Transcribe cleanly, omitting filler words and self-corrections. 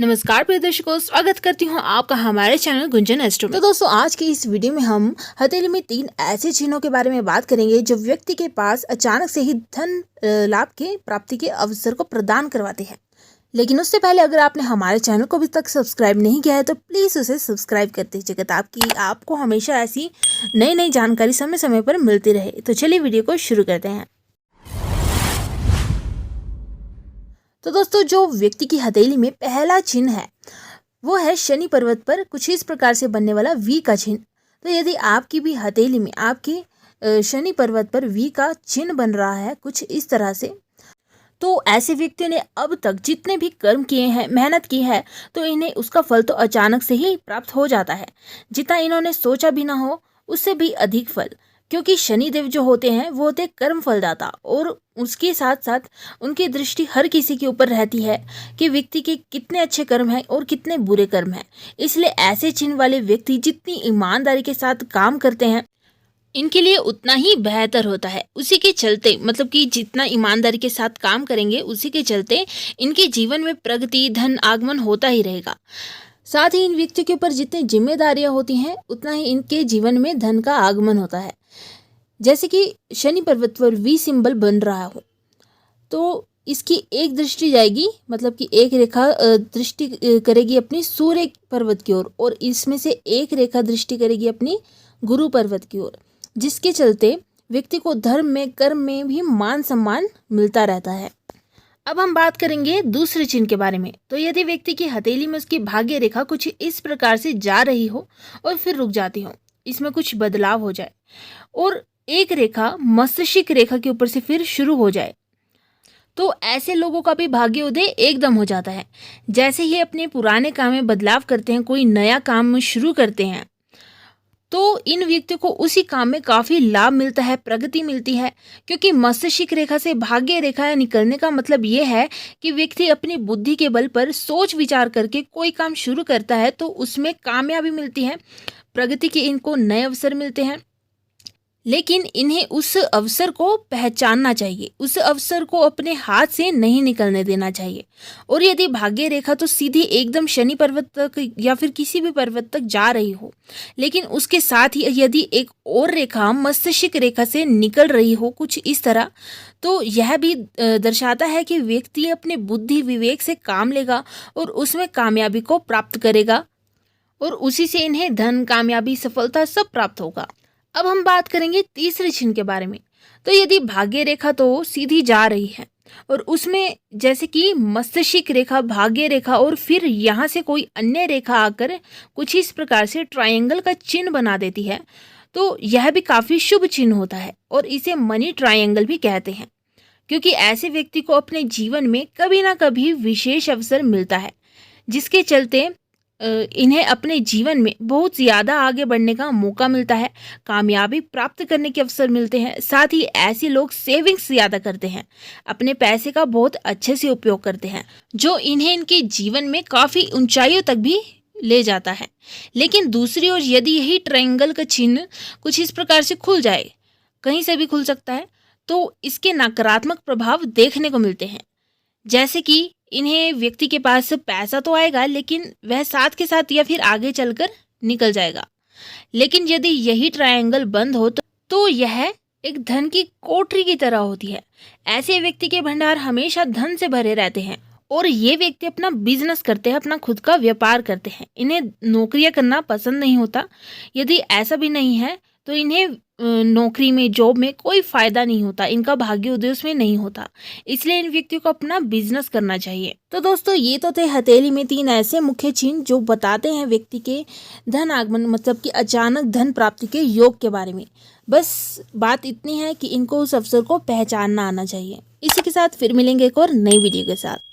नमस्कार प्रिय दर्शकों, स्वागत करती हूँ आपका हमारे चैनल गुंजन एस्ट्रो में। तो दोस्तों, आज की इस वीडियो में हम हथेली में 3 ऐसे चिन्हों के बारे में बात करेंगे जो व्यक्ति के पास अचानक से ही धन लाभ के प्राप्ति के अवसर को प्रदान करवाते हैं। लेकिन उससे पहले अगर आपने हमारे चैनल को अभी तक सब्सक्राइब नहीं किया है तो प्लीज़ उसे सब्सक्राइब कर दीजिएगा ताकि आपको हमेशा ऐसी नई नई जानकारी समय समय पर मिलती रहे। तो चलिए वीडियो को शुरू करते हैं। तो दोस्तों, जो व्यक्ति की हथेली में पहला चिन्ह है वो है शनि पर्वत पर कुछ इस प्रकार से बनने वाला वी का चिन्ह। तो यदि आपकी भी हथेली में आपके शनि पर्वत पर वी का चिन्ह बन रहा है कुछ इस तरह से, तो ऐसे व्यक्तियों ने अब तक जितने भी कर्म किए हैं, मेहनत की है, तो इन्हें उसका फल तो अचानक से ही प्राप्त हो जाता है। जितना इन्होंने सोचा भी ना हो उससे भी अधिक फल, क्योंकि शनिदेव जो होते हैं वो होते कर्म फलदाता, और उसके साथ साथ उनकी दृष्टि हर किसी के ऊपर रहती है कि व्यक्ति के कितने अच्छे कर्म हैं और कितने बुरे कर्म हैं। इसलिए ऐसे चिन्ह वाले व्यक्ति जितनी ईमानदारी के साथ काम करते हैं इनके लिए उतना ही बेहतर होता है। उसी के चलते मतलब कि जितना ईमानदारी के साथ काम करेंगे उसी के चलते इनके जीवन में प्रगति, धन आगमन होता ही रहेगा। साथ ही इन व्यक्तियों के ऊपर जितनी जिम्मेदारियां होती हैं उतना ही इनके जीवन में धन का आगमन होता है। जैसे कि शनि पर्वत पर वी सिंबल बन रहा हो तो इसकी एक दृष्टि जाएगी, मतलब कि एक रेखा दृष्टि करेगी अपनी सूर्य पर्वत की ओर, और इसमें से एक रेखा दृष्टि करेगी अपनी गुरु पर्वत की ओर, जिसके चलते व्यक्ति को धर्म में, कर्म में भी मान सम्मान मिलता रहता है। अब हम बात करेंगे दूसरे चिन्ह के बारे में। तो यदि व्यक्ति की हथेली में उसकी भाग्य रेखा कुछ इस प्रकार से जा रही हो और फिर रुक जाती हो, इसमें कुछ बदलाव हो जाए और एक रेखा मस्तिष्क रेखा के ऊपर से फिर शुरू हो जाए, तो ऐसे लोगों का भी भाग्य उदय एकदम हो जाता है। जैसे ही अपने पुराने काम में बदलाव करते हैं, कोई नया काम शुरू करते हैं, तो इन व्यक्तियों को उसी काम में काफ़ी लाभ मिलता है, प्रगति मिलती है। क्योंकि मस्तिष्क रेखा से भाग्य रेखा निकलने का मतलब ये है कि व्यक्ति अपनी बुद्धि के बल पर सोच विचार करके कोई काम शुरू करता है तो उसमें कामयाबी मिलती है, प्रगति के इनको नए अवसर मिलते हैं। लेकिन इन्हें उस अवसर को पहचानना चाहिए, उस अवसर को अपने हाथ से नहीं निकलने देना चाहिए। और यदि भाग्य रेखा तो सीधी एकदम शनि पर्वत तक या फिर किसी भी पर्वत तक जा रही हो, लेकिन उसके साथ ही यदि एक और रेखा मस्तिष्क रेखा से निकल रही हो कुछ इस तरह, तो यह भी दर्शाता है कि व्यक्ति अपने बुद्धि विवेक से काम लेगा और उसमें कामयाबी को प्राप्त करेगा, और उसी से इन्हें धन, कामयाबी, सफलता सब प्राप्त होगा। अब हम बात करेंगे तीसरे चिन्ह के बारे में। तो यदि भाग्य रेखा तो सीधी जा रही है और उसमें जैसे कि मस्तिष्क रेखा, भाग्य रेखा और फिर यहाँ से कोई अन्य रेखा आकर कुछ इस प्रकार से ट्रायंगल का चिन्ह बना देती है, तो यह भी काफ़ी शुभ चिन्ह होता है और इसे मनी ट्रायंगल भी कहते हैं। क्योंकि ऐसे व्यक्ति को अपने जीवन में कभी ना कभी विशेष अवसर मिलता है, जिसके चलते इन्हें अपने जीवन में बहुत ज़्यादा आगे बढ़ने का मौका मिलता है, कामयाबी प्राप्त करने के अवसर मिलते हैं। साथ ही ऐसे लोग सेविंग्स ज़्यादा करते हैं, अपने पैसे का बहुत अच्छे से उपयोग करते हैं, जो इन्हें इनके जीवन में काफ़ी ऊंचाइयों तक भी ले जाता है। लेकिन दूसरी ओर यदि यही ट्रायंगल का चिन्ह कुछ इस प्रकार से खुल जाए, कहीं से भी खुल सकता है, तो इसके नकारात्मक प्रभाव देखने को मिलते हैं। जैसे कि इन्हें व्यक्ति के पास पैसा तो आएगा लेकिन वह साथ के साथ या फिर आगे चलकर निकल जाएगा। लेकिन यदि यही ट्रायंगल बंद हो तो यह एक धन की कोठरी की तरह होती है। ऐसे व्यक्ति के भंडार हमेशा धन से भरे रहते हैं और ये व्यक्ति अपना बिजनेस करते हैं, अपना खुद का व्यापार करते हैं। इन्हें नौकरियां करना पसंद नहीं होता। यदि ऐसा भी नहीं है तो इन्हें नौकरी में, जॉब में कोई फ़ायदा नहीं होता, इनका भाग्य उदय उसमें नहीं होता। इसलिए इन व्यक्तियों को अपना बिजनेस करना चाहिए। तो दोस्तों, ये तो थे हथेली में 3 ऐसे मुख्य चिन्ह जो बताते हैं व्यक्ति के धन आगमन, मतलब कि अचानक धन प्राप्ति के योग के बारे में। बस बात इतनी है कि इनको उस अवसर को पहचानना आना चाहिए। इसी के साथ फिर मिलेंगे एक और नई वीडियो के साथ।